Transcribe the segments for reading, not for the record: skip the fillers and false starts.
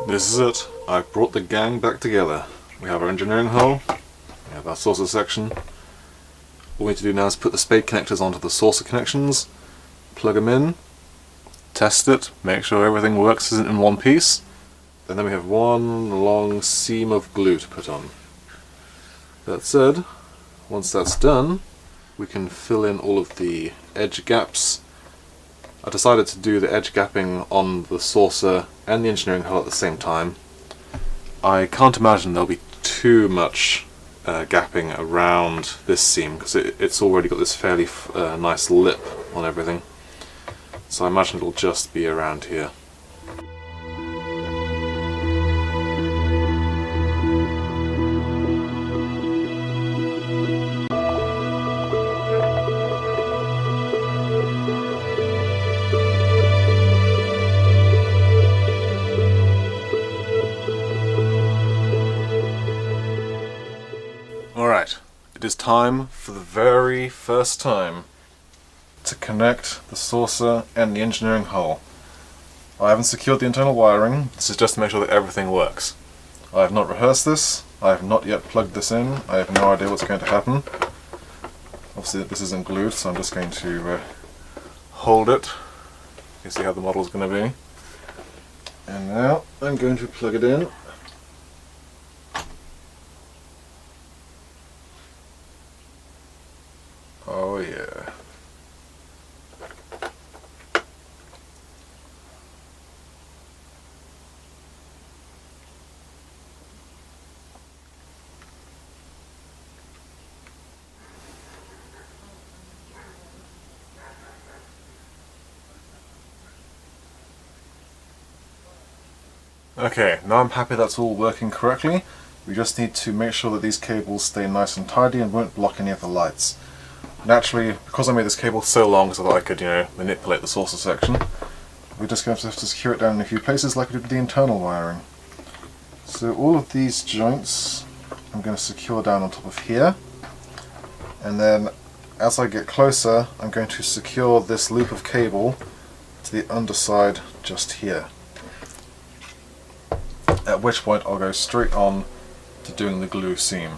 This is it. I've brought the gang back together. We have our engineering hull, we have our saucer section. All we need to do now is put the spade connectors onto the saucer connections, plug them in, test it, make sure everything works in one piece, and then we have one long seam of glue to put on. That said, once that's done, we can fill in all of the edge gaps. I decided to do the edge gapping on the saucer and the engineering hull at the same time. I can't imagine there'll be too much gapping around this seam because it's already got this fairly nice lip on everything. So I imagine it'll just be around here. Alright, it is time for the very first time to connect the saucer and the engineering hull. I haven't secured the internal wiring, this is just to make sure that everything works. I have not rehearsed this, I have not yet plugged this in, I have no idea what's going to happen. Obviously this isn't glued, so I'm just going to hold it. You can see how the model is going to be. And now I'm going to plug it in. Oh yeah. Okay, now I'm happy that's all working correctly. We just need to make sure that these cables stay nice and tidy and won't block any of the lights. Naturally, because I made this cable so long so that I could, manipulate the saucer section, we're just going to have to secure it down in a few places like we did with the internal wiring. So all of these joints I'm going to secure down on top of here, and then as I get closer I'm going to secure this loop of cable to the underside just here. At which point I'll go straight on to doing the glue seam.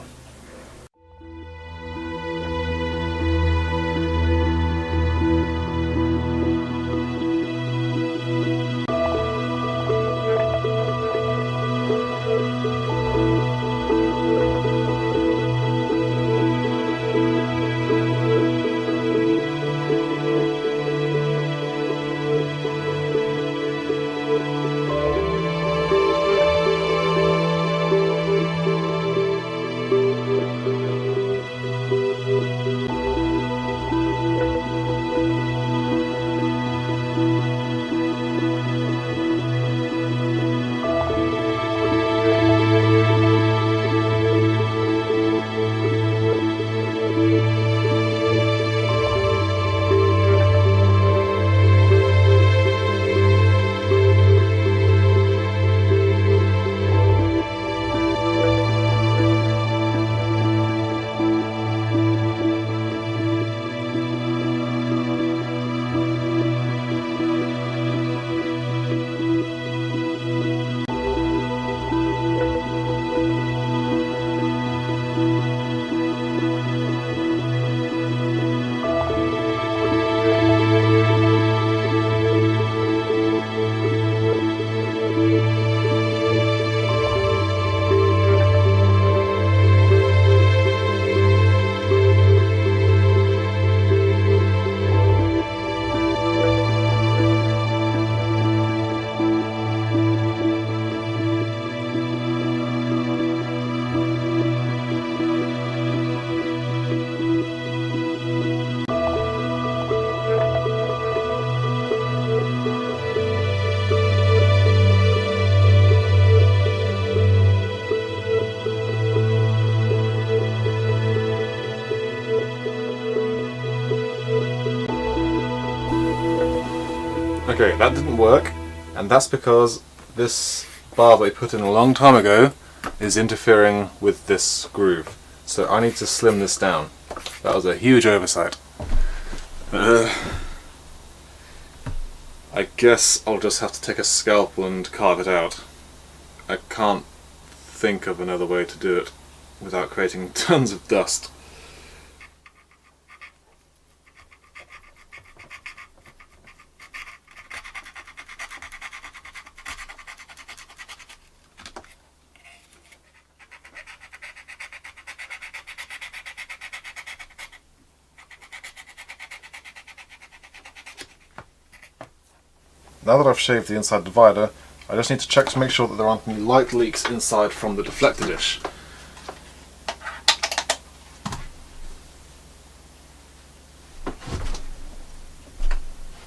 Okay, that didn't work, and that's because this bar that I put in a long time ago is interfering with this groove. So I need to slim this down. That was a huge oversight. I guess I'll just have to take a scalpel and carve it out. I can't think of another way to do it without creating tons of dust. Now that I've shaved the inside divider, I just need to check to make sure that there aren't any light leaks inside from the deflector dish.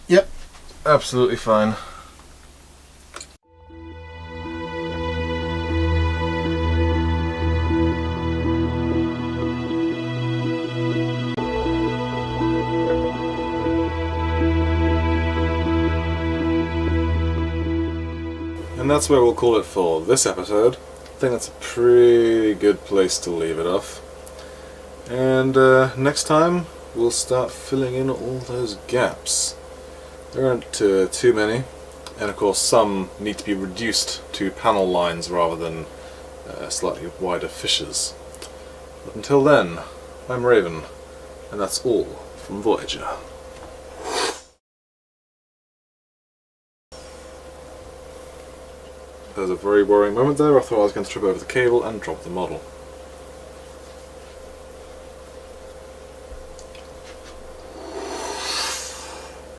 Yep, absolutely fine. And that's where we'll call it for this episode. I think that's a pretty good place to leave it off. And next time we'll start filling in all those gaps. There aren't too many, and of course some need to be reduced to panel lines rather than slightly wider fissures. But until then, I'm Raven, and that's all from Voyager. There was a very worrying moment there. I thought I was going to trip over the cable and drop the model.